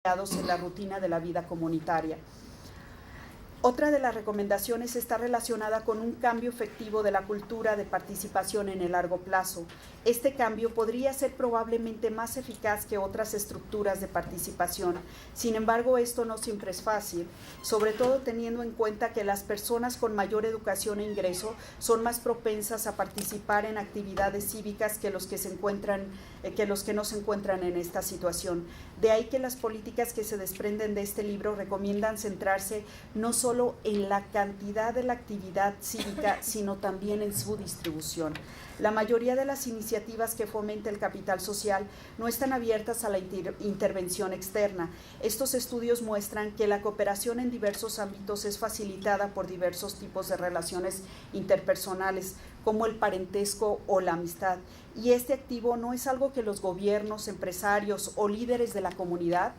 en la rutina de la vida comunitaria. Otra de las recomendaciones está relacionada con un cambio efectivo de la cultura de participación en el largo plazo. Este cambio podría ser probablemente más eficaz que otras estructuras de participación. Sin embargo, esto no siempre es fácil, sobre todo teniendo en cuenta que las personas con mayor educación e ingreso son más propensas a participar en actividades cívicas que los que no se encuentran en esta situación. De ahí que las políticas que se desprenden de este libro recomiendan centrarse no solo en la cantidad de la actividad cívica, sino también en su distribución. La mayoría de las iniciativas que fomenta el capital social no están abiertas a la intervención externa. Estos estudios muestran que la cooperación en diversos ámbitos es facilitada por diversos tipos de relaciones interpersonales, como el parentesco o la amistad. Y este activo no es algo que los gobiernos, empresarios o líderes de la comunidad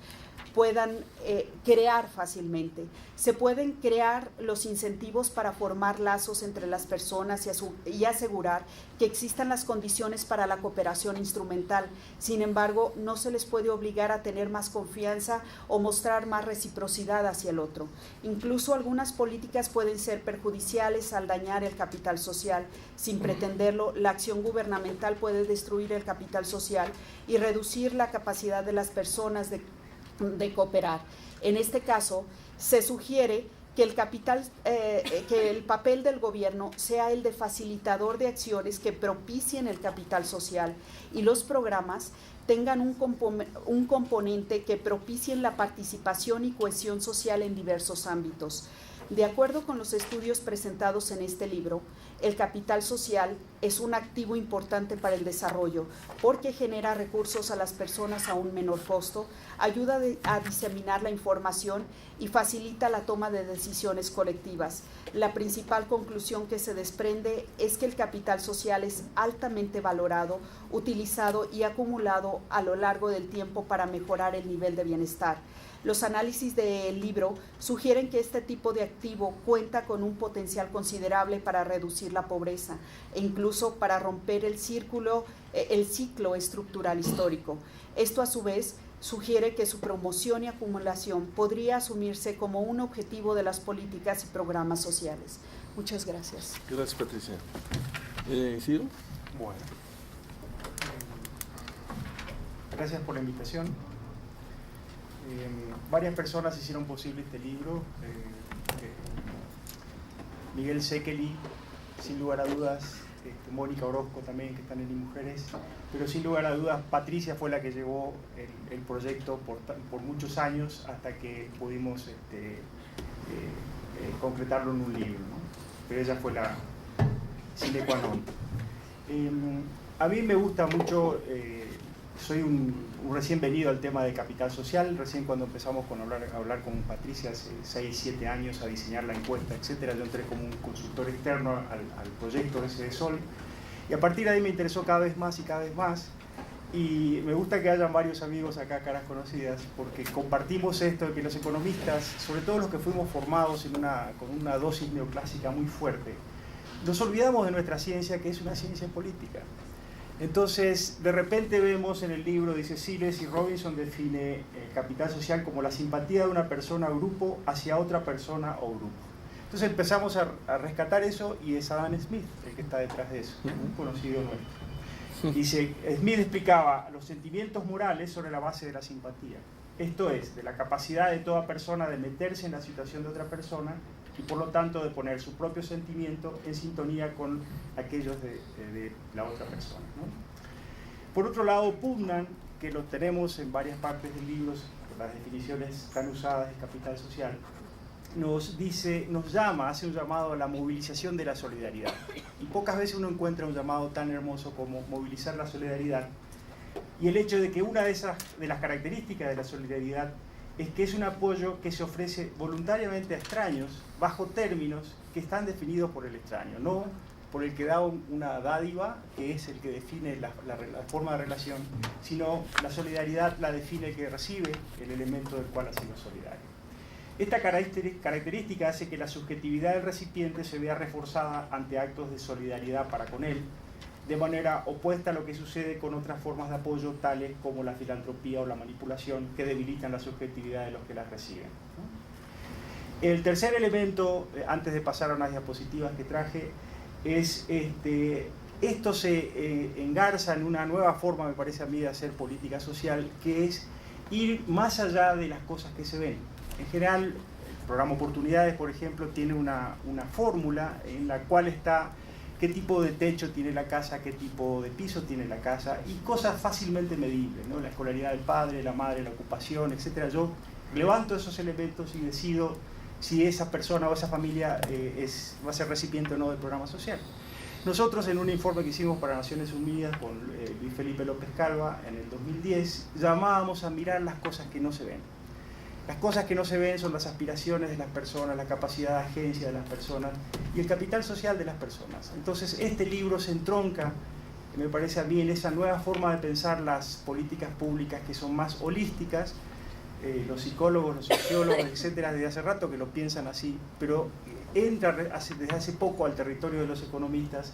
puedan crear fácilmente. Se pueden crear los incentivos para formar lazos entre las personas y asegurar que existan las condiciones para la cooperación instrumental. Sin embargo, no se les puede obligar a tener más confianza o mostrar más reciprocidad hacia el otro. Incluso algunas políticas pueden ser perjudiciales al dañar el capital social. Sin pretenderlo, la acción gubernamental puede destruir el capital social y reducir la capacidad de las personas de cooperar. En este caso, se sugiere que el papel del gobierno sea el de facilitador de acciones que propicien el capital social y los programas tengan un componente que propicien la participación y cohesión social en diversos ámbitos. De acuerdo con los estudios presentados en este libro, el capital social es un activo importante para el desarrollo porque genera recursos a las personas a un menor costo, ayuda a diseminar la información y facilita la toma de decisiones colectivas. La principal conclusión que se desprende es que el capital social es altamente valorado, utilizado y acumulado a lo largo del tiempo para mejorar el nivel de bienestar. Los análisis del libro sugieren que este tipo de activo cuenta con un potencial considerable para reducir la pobreza e incluso para romper el ciclo estructural histórico. Esto, a su vez, sugiere que su promoción y acumulación podría asumirse como un objetivo de las políticas y programas sociales. Muchas gracias. Gracias, Patricia. ¿Ciro? Bueno. Gracias por la invitación. Varias personas hicieron posible este libro. Miguel Sekeli, sin lugar a dudas, Mónica Orozco también, que están en IMujeres, pero sin lugar a dudas Patricia fue la que llevó el proyecto por muchos años hasta que pudimos concretarlo en un libro, ¿no? Pero ella fue la sine qua non. A mí me gusta mucho, soy un recién venido al tema de capital social. Recién cuando empezamos a hablar con Patricia hace 6, 7 años a diseñar la encuesta, etcétera, yo entré como un consultor externo al proyecto ese de Sol, y a partir de ahí me interesó cada vez más y me gusta que hayan varios amigos acá, caras conocidas, porque compartimos esto de que los economistas, sobre todo los que fuimos formados con una dosis neoclásica muy fuerte, nos olvidamos de nuestra ciencia, que es una ciencia política. Entonces, de repente vemos en el libro, dice Siles y Robinson define el capital social como la simpatía de una persona o grupo hacia otra persona o grupo. Entonces empezamos a rescatar eso y es Adam Smith el que está detrás de eso, un conocido nuestro. Dice, Smith explicaba los sentimientos morales sobre la base de la simpatía. Esto es, de la capacidad de toda persona de meterse en la situación de otra persona y por lo tanto de poner su propio sentimiento en sintonía con aquellos de la otra persona, ¿no? Por otro lado, Putnam, que lo tenemos en varias partes del libro, las definiciones tan usadas de capital social, hace un llamado a la movilización de la solidaridad. Y pocas veces uno encuentra un llamado tan hermoso como movilizar la solidaridad. Y el hecho de que una de las características de la solidaridad es que es un apoyo que se ofrece voluntariamente a extraños bajo términos que están definidos por el extraño, no por el que da una dádiva, que es el que define la forma de relación, sino la solidaridad la define el que recibe el elemento del cual ha sido solidario. Esta característica hace que la subjetividad del recipiente se vea reforzada ante actos de solidaridad para con él, de manera opuesta a lo que sucede con otras formas de apoyo tales como la filantropía o la manipulación, que debilitan la subjetividad de los que las reciben, ¿no? El tercer elemento, antes de pasar a unas diapositivas que traje, es esto se engarza en una nueva forma, me parece a mí, de hacer política social, que es ir más allá de las cosas que se ven. En general, el programa Oportunidades, por ejemplo, tiene una fórmula en la cual está qué tipo de techo tiene la casa, qué tipo de piso tiene la casa, y cosas fácilmente medibles, ¿no? La escolaridad del padre, la madre, la ocupación, etc. Yo levanto esos elementos y decido si esa persona o esa familia va a ser recipiente o no del programa social. Nosotros, en un informe que hicimos para Naciones Unidas con Luis Felipe López Calva en el 2010, llamábamos a mirar las cosas que no se ven. Las cosas que no se ven son las aspiraciones de las personas, la capacidad de agencia de las personas y el capital social de las personas. Entonces, este libro se entronca, me parece a mí, en esa nueva forma de pensar las políticas públicas que son más holísticas. Los psicólogos, los sociólogos, etcétera, desde hace rato que lo piensan así, pero entra desde hace poco al territorio de los economistas,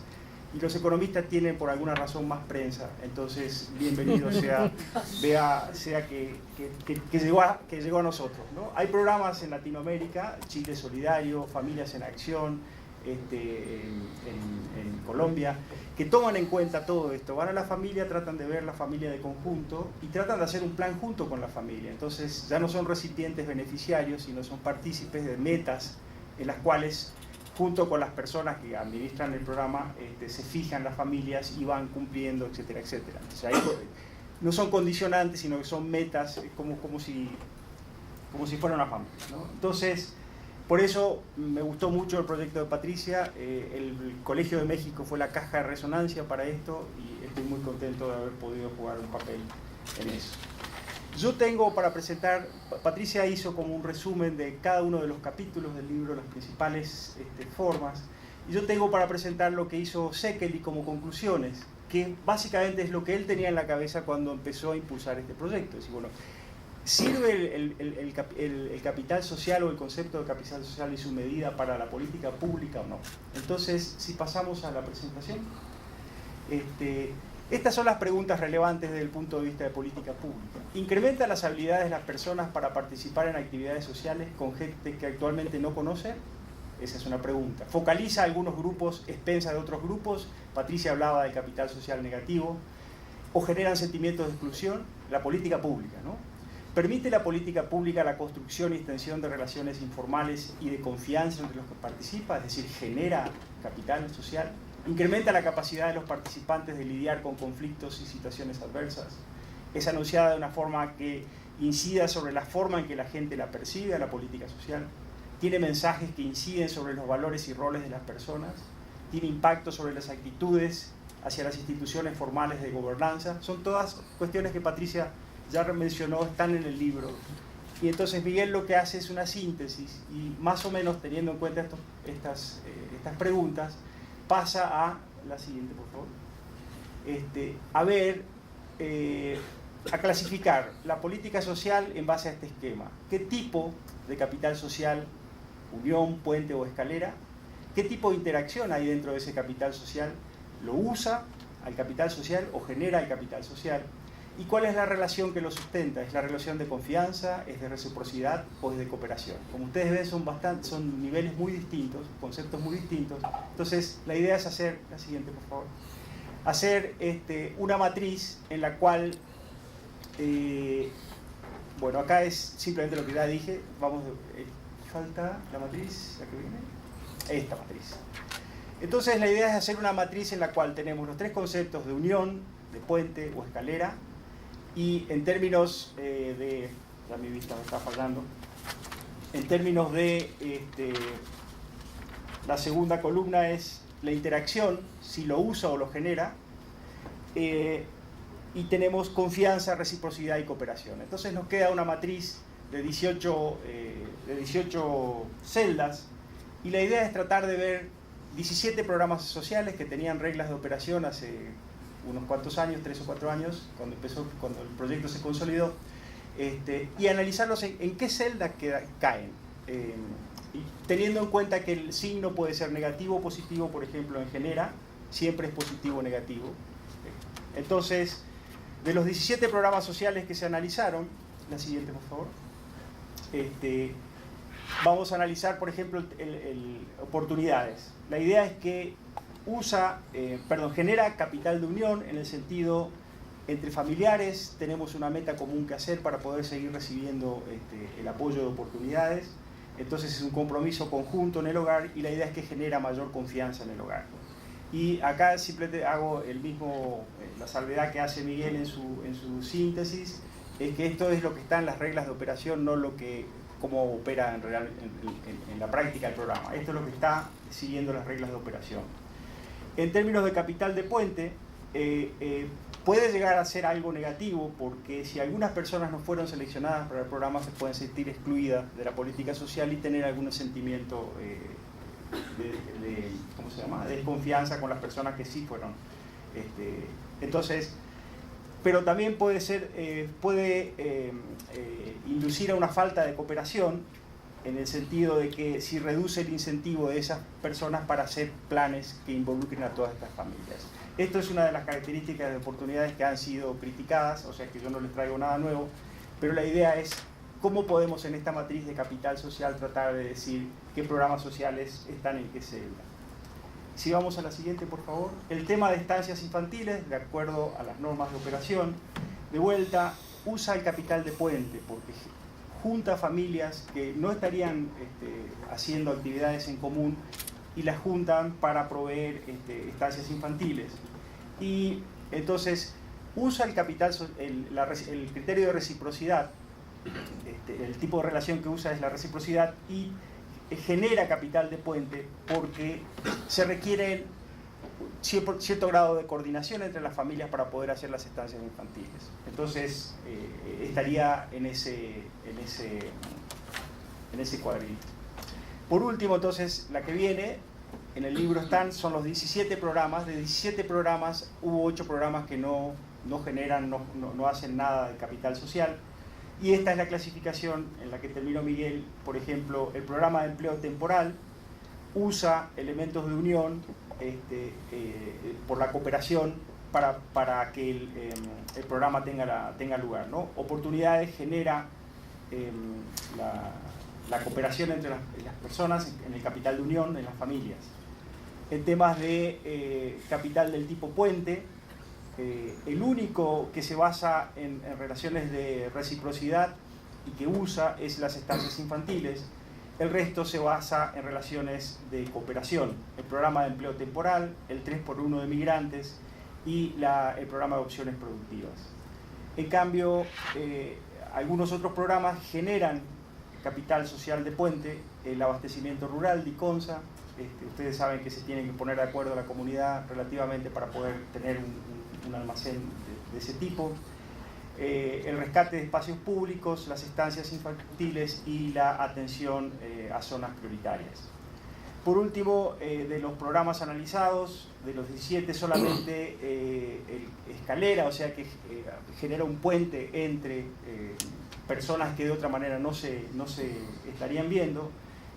y los economistas tienen por alguna razón más prensa. Entonces, bienvenido sea que llegó a nosotros, ¿no? Hay programas en Latinoamérica, Chile Solidario, Familias en Acción, en Colombia, que toman en cuenta todo esto. Van a la familia, tratan de ver la familia de conjunto y tratan de hacer un plan junto con la familia. Entonces ya no son recipientes beneficiarios, sino son partícipes de metas en las cuales, junto con las personas que administran el programa, se fijan las familias y van cumpliendo, etcétera, etcétera. O sea, no son condicionantes, sino que son metas como si fuera una familia, ¿no? Entonces, por eso me gustó mucho el proyecto de Patricia. El Colegio de México fue la caja de resonancia para esto y estoy muy contento de haber podido jugar un papel en eso. Yo tengo para presentar, Patricia hizo como un resumen de cada uno de los capítulos del libro, las principales formas, y yo tengo para presentar lo que hizo Szekely como conclusiones, que básicamente es lo que él tenía en la cabeza cuando empezó a impulsar este proyecto. Es decir, bueno, ¿sirve el capital social o el concepto de capital social y su medida para la política pública o no? Entonces, si pasamos a la presentación, estas son las preguntas relevantes desde el punto de vista de política pública. ¿Incrementa las habilidades de las personas para participar en actividades sociales con gente que actualmente no conoce? Esa es una pregunta. ¿Focaliza algunos grupos expensas de otros grupos? Patricia hablaba del capital social negativo. ¿O generan sentimientos de exclusión? La política pública, ¿no? ¿Permite la política pública la construcción y extensión de relaciones informales y de confianza entre los que participan? Es decir, ¿genera capital social? ¿Incrementa la capacidad de los participantes de lidiar con conflictos y situaciones adversas? ¿Es anunciada de una forma que incida sobre la forma en que la gente la percibe a la política social? ¿Tiene mensajes que inciden sobre los valores y roles de las personas? ¿Tiene impacto sobre las actitudes hacia las instituciones formales de gobernanza? Son todas cuestiones que Patricia ya mencionó, están en el libro. Y entonces Miguel lo que hace es una síntesis y más o menos teniendo en cuenta estas preguntas, pasa a la siguiente, por favor. A clasificar la política social en base a este esquema. ¿Qué tipo de capital social, unión, puente o escalera? ¿Qué tipo de interacción hay dentro de ese capital social? ¿Lo usa al capital social o genera el capital social? ¿Y cuál es la relación que lo sustenta? ¿Es la relación de confianza, es de reciprocidad o es de cooperación? Como ustedes ven, son niveles muy distintos, conceptos muy distintos. Entonces, la idea es hacer, la siguiente por favor, hacer una matriz en la cual, bueno, acá es simplemente lo que ya dije, vamos, falta la matriz, la que viene, esta matriz. Entonces, la idea es hacer una matriz en la cual tenemos los tres conceptos de unión, de puente o escalera, y en términos ya mi vista me está fallando, en términos de la segunda columna es la interacción, si lo usa o lo genera, y tenemos confianza, reciprocidad y cooperación. Entonces nos queda una matriz de 18 celdas, y la idea es tratar de ver 17 programas sociales que tenían reglas de operación hace unos cuantos años, 3 o 4 años, cuando el proyecto se consolidó, y analizarlos en qué celda caen, y teniendo en cuenta que el signo puede ser negativo o positivo, por ejemplo, en genera, siempre es positivo o negativo. Entonces, de los 17 programas sociales que se analizaron, la siguiente por favor, vamos a analizar, por ejemplo, oportunidades. La idea es que genera capital de unión en el sentido, entre familiares tenemos una meta común que hacer para poder seguir recibiendo el apoyo de oportunidades. Entonces es un compromiso conjunto en el hogar y la idea es que genera mayor confianza en el hogar. Y acá simplemente hago la salvedad que hace Miguel en su síntesis, es que esto es lo que está en las reglas de operación, no cómo opera en la práctica el programa. Esto es lo que está siguiendo las reglas de operación. En términos de capital de puente, puede llegar a ser algo negativo, porque si algunas personas no fueron seleccionadas para el programa se pueden sentir excluidas de la política social y tener algún sentimiento de desconfianza con las personas que sí fueron. Entonces, pero también puede inducir a una falta de cooperación, en el sentido de que si reduce el incentivo de esas personas para hacer planes que involucren a todas estas familias. Esto es una de las características de oportunidades que han sido criticadas, o sea que yo no les traigo nada nuevo, pero la idea es cómo podemos en esta matriz de capital social tratar de decir qué programas sociales están en qué celda. Si vamos a la siguiente, por favor. El tema de estancias infantiles, de acuerdo a las normas de operación, de vuelta, usa el capital de puente, porque junta familias que no estarían haciendo actividades en común y las juntan para proveer estancias infantiles. Y entonces usa el criterio de reciprocidad, el tipo de relación que usa es la reciprocidad, y genera capital de puente porque se requiere cierto grado de coordinación entre las familias para poder hacer las estancias infantiles. Entonces estaría en ese cuadrito. Por último, entonces, la que viene, en el libro son los 17 programas. De 17 programas, hubo 8 programas que no generan, no hacen nada de capital social. Y esta es la clasificación en la que terminó Miguel. Por ejemplo, el programa de empleo temporal usa elementos de unión por la cooperación para que el programa tenga lugar, ¿no? Oportunidades genera la cooperación entre las personas en el capital de unión, en las familias. En temas de capital del tipo puente, el único que se basa en relaciones de reciprocidad y que usa es las estancias infantiles. El resto se basa en relaciones de cooperación, el programa de empleo temporal, el 3x1 de migrantes y el programa de opciones productivas. En cambio, algunos otros programas generan capital social de puente, el abastecimiento rural, DICONSA. Ustedes saben que se tienen que poner de acuerdo a la comunidad relativamente para poder tener un almacén de ese tipo. El rescate de espacios públicos, las estancias infantiles y la atención a zonas prioritarias. Por último, de los programas analizados, de los 17 solamente escalera, o sea que genera un puente entre personas que de otra manera no se estarían viendo.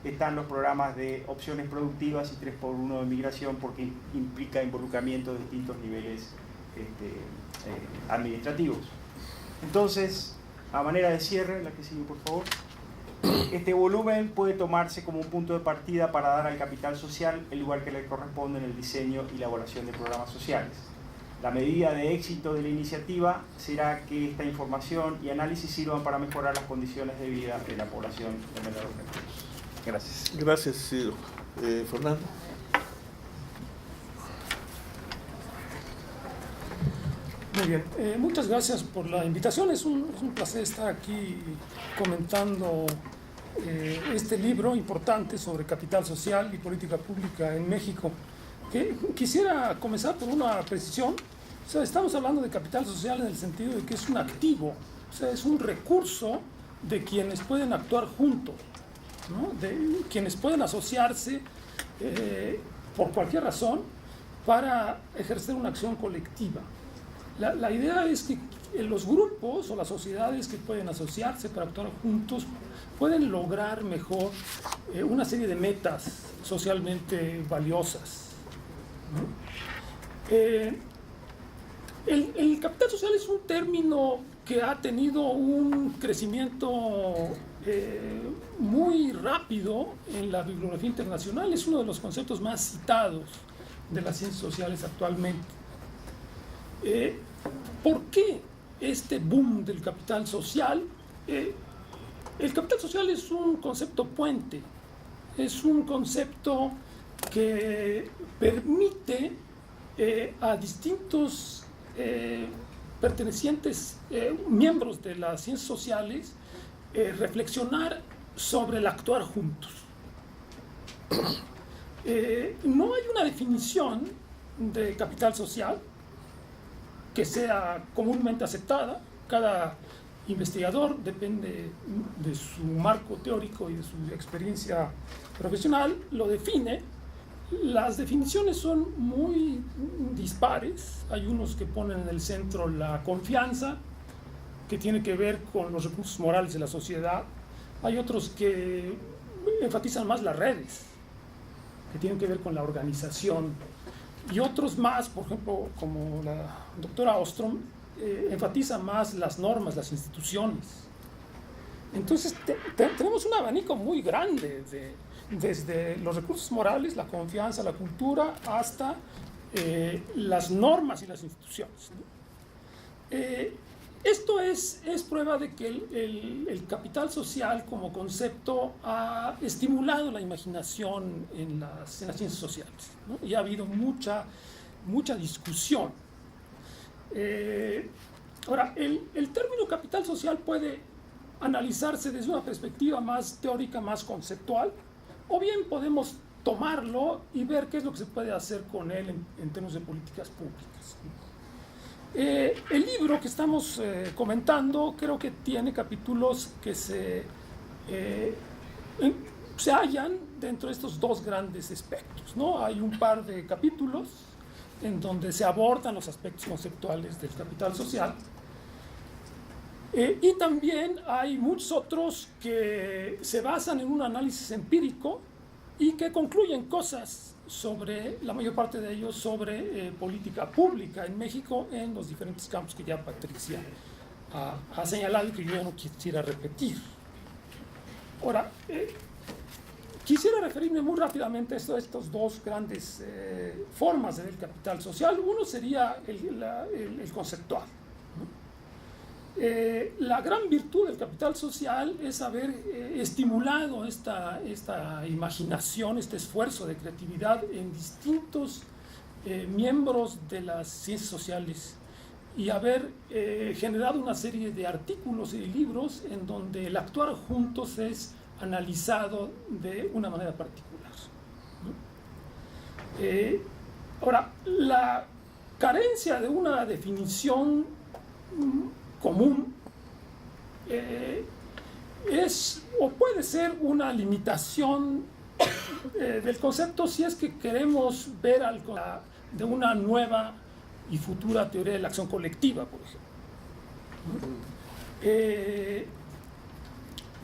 Están los programas de opciones productivas y 3x1 de migración, porque implica involucramiento de distintos niveles administrativos. Entonces, a manera de cierre, la que sigue por favor, este volumen puede tomarse como un punto de partida para dar al capital social el lugar que le corresponde en el diseño y elaboración de programas sociales. La medida de éxito de la iniciativa será que esta información y análisis sirvan para mejorar las condiciones de vida de la población de menores recursos. Gracias. Gracias, Isidro. Fernando. Muy bien, muchas gracias por la invitación. Es un placer estar aquí comentando este libro importante sobre capital social y política pública en México. Quisiera comenzar por una precisión. O sea, estamos hablando de capital social en el sentido de que es un activo, o sea, es un recurso de quienes pueden actuar juntos, ¿no? De quienes pueden asociarse por cualquier razón para ejercer una acción colectiva. La idea es que los grupos o las sociedades que pueden asociarse para actuar juntos pueden lograr mejor una serie de metas socialmente valiosas, ¿no? El capital social es un término que ha tenido un crecimiento muy rápido en la bibliografía internacional. Es uno de los conceptos más citados de las ciencias sociales actualmente. ¿Por qué este boom del capital social? El capital social es un concepto puente, es un concepto que permite a distintos miembros de las ciencias sociales reflexionar sobre el actuar juntos. No hay una definición de capital social que sea comúnmente aceptada. Cada investigador, depende de su marco teórico y de su experiencia profesional, lo define. Las definiciones son muy dispares. Hay unos que ponen en el centro la confianza, que tiene que ver con los recursos morales de la sociedad. Hay otros que enfatizan más las redes, que tienen que ver con la organización. Y otros más, por ejemplo, como la doctora Ostrom, enfatiza más las normas, las instituciones. Entonces tenemos un abanico muy grande, desde los recursos morales, la confianza, la cultura, hasta las normas y las instituciones, ¿no? Esto es prueba de que el capital social como concepto ha estimulado la imaginación en las ciencias sociales, ¿no? Y ha habido mucha discusión. Ahora, el término capital social puede analizarse desde una perspectiva más teórica, más conceptual, o bien podemos tomarlo y ver qué es lo que se puede hacer con él en términos de políticas públicas. El libro que estamos comentando creo que tiene capítulos que se hallan dentro de estos dos grandes aspectos, ¿no? Hay un par de capítulos en donde se abordan los aspectos conceptuales del capital social, y también hay muchos otros que se basan en un análisis empírico y que concluyen cosas sobre, la mayor parte de ellos, sobre política pública en México en los diferentes campos que ya Patricia ha señalado y que yo no quisiera repetir. Ahora, quisiera referirme muy rápidamente a estos dos grandes formas de ver el capital social. Uno sería el conceptual, ¿no? La gran virtud del capital social es haber estimulado esta imaginación, este esfuerzo de creatividad en distintos miembros de las ciencias sociales y haber generado una serie de artículos y libros en donde el actuar juntos es analizado de una manera particular, ¿no? Ahora, la carencia de una definición común es o puede ser una limitación del concepto si es que queremos ver algo de una nueva y futura teoría de la acción colectiva, por ejemplo.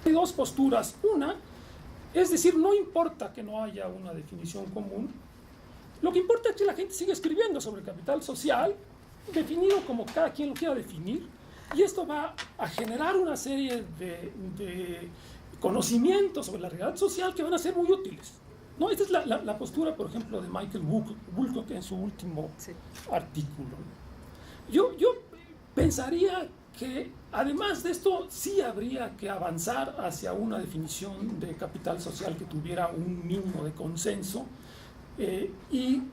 Hay dos posturas. Una es decir, no importa que no haya una definición común, lo que importa es que la gente siga escribiendo sobre el capital social, definido como cada quien lo quiera definir. Y esto va a generar una serie de conocimientos sobre la realidad social que van a ser muy útiles, ¿no? Esta es la postura, por ejemplo, de Michael Woolcock en su último artículo. Yo pensaría que, además de esto, sí habría que avanzar hacia una definición de capital social que tuviera un mínimo de consenso y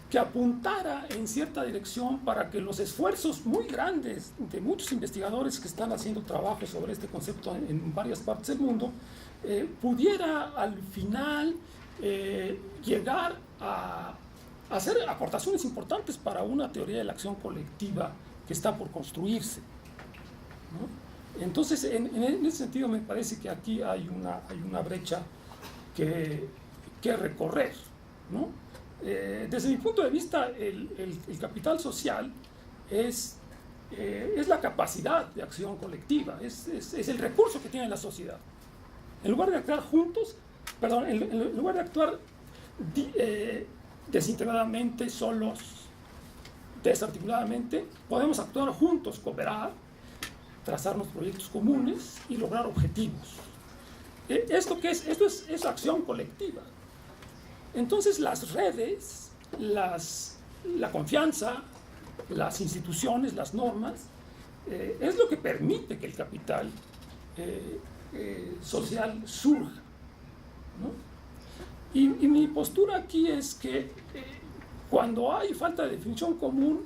que apuntara en cierta dirección para que los esfuerzos muy grandes de muchos investigadores que están haciendo trabajo sobre este concepto en varias partes del mundo pudiera al final llegar a hacer aportaciones importantes para una teoría de la acción colectiva que está por construirse, ¿no? Entonces, en ese sentido me parece que aquí hay una brecha que recorrer, ¿no? Desde mi punto de vista, el capital social es la capacidad de acción colectiva, es el recurso que tiene la sociedad. En lugar de actuar juntos, en lugar de actuar desintegradamente, solos, desarticuladamente, podemos actuar juntos, cooperar, trazarnos proyectos comunes y lograr objetivos. ¿Esto qué es? Esto es acción colectiva. Entonces las redes, la confianza, las instituciones, las normas, es lo que permite que el capital social surja, ¿no? Y mi postura aquí es que cuando hay falta de definición común,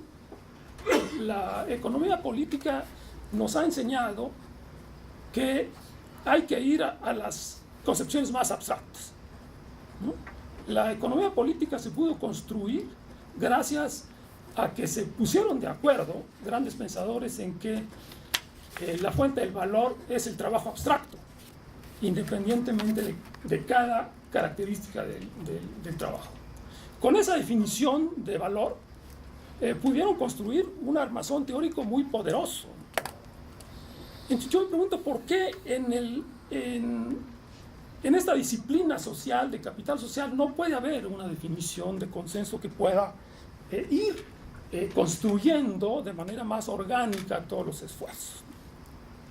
la economía política nos ha enseñado que hay que ir a las concepciones más abstractas, ¿no? La economía política se pudo construir gracias a que se pusieron de acuerdo grandes pensadores en que la fuente del valor es el trabajo abstracto, independientemente de cada característica del trabajo. Con esa definición de valor pudieron construir un armazón teórico muy poderoso. Entonces yo me pregunto por qué en esta disciplina social, de capital social, no puede haber una definición de consenso que pueda ir construyendo de manera más orgánica todos los esfuerzos.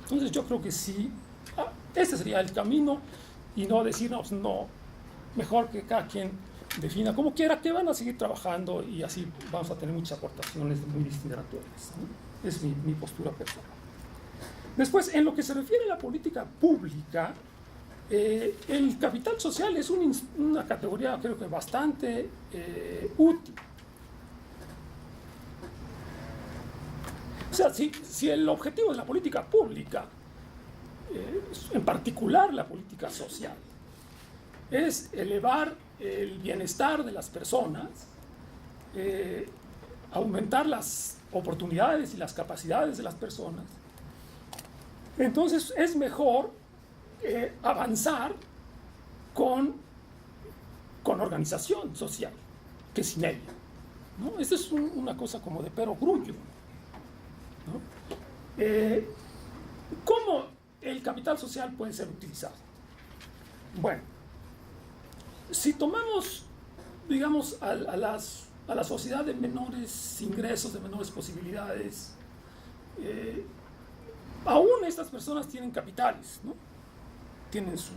Entonces yo creo que sí, este sería el camino, y no decirnos, no, mejor que cada quien defina como quiera, que van a seguir trabajando y así vamos a tener muchas aportaciones de muy distintas naturalezas, ¿no? Es mi postura personal. Después, en lo que se refiere a la política pública, el capital social es una categoría, creo que bastante útil. O sea, si el objetivo de la política pública, en particular la política social, es elevar el bienestar de las personas, aumentar las oportunidades y las capacidades de las personas, entonces es mejor avanzar con organización social que sin ella, ¿no? Esta es una cosa como de perogrullo, ¿no? ¿Cómo el capital social puede ser utilizado? Bueno, si tomamos, digamos, a la sociedad de menores ingresos, de menores posibilidades, aún estas personas tienen capitales, ¿no? Tienen su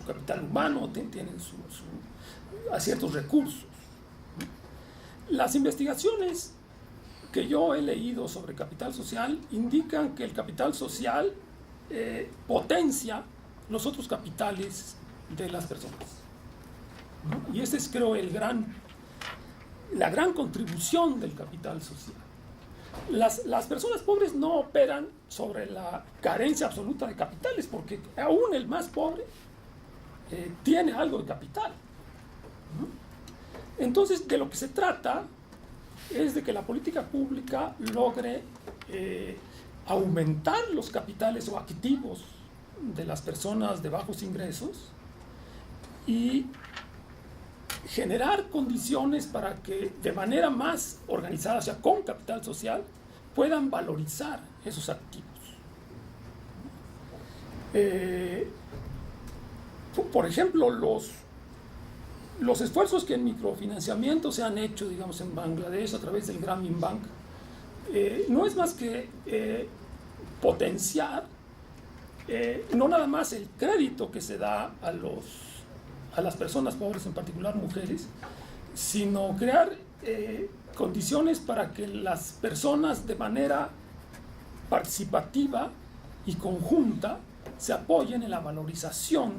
capital humano, tienen ciertos recursos, ¿no? Las investigaciones que yo he leído sobre capital social indican que el capital social potencia los otros capitales de las personas, ¿no? Y esa es, creo, la gran contribución del capital social. Las personas pobres no operan sobre la carencia absoluta de capitales, porque aún el más pobre tiene algo de capital, ¿no? Entonces, de lo que se trata es de que la política pública logre aumentar los capitales o activos de las personas de bajos ingresos y generar condiciones para que de manera más organizada, o sea, con capital social, puedan valorizar esos activos. Por ejemplo, los esfuerzos que en microfinanciamiento se han hecho, digamos, en Bangladesh a través del Grameen Bank, no es más que potenciar no nada más el crédito que se da a las personas pobres, en particular mujeres, sino crear condiciones para que las personas de manera participativa y conjunta se apoyen en la valorización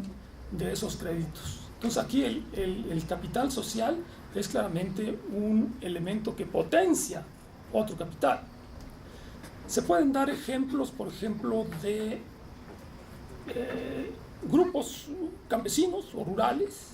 de esos créditos. Entonces aquí el capital social es claramente un elemento que potencia otro capital. Se pueden dar ejemplos, por ejemplo, de grupos campesinos o rurales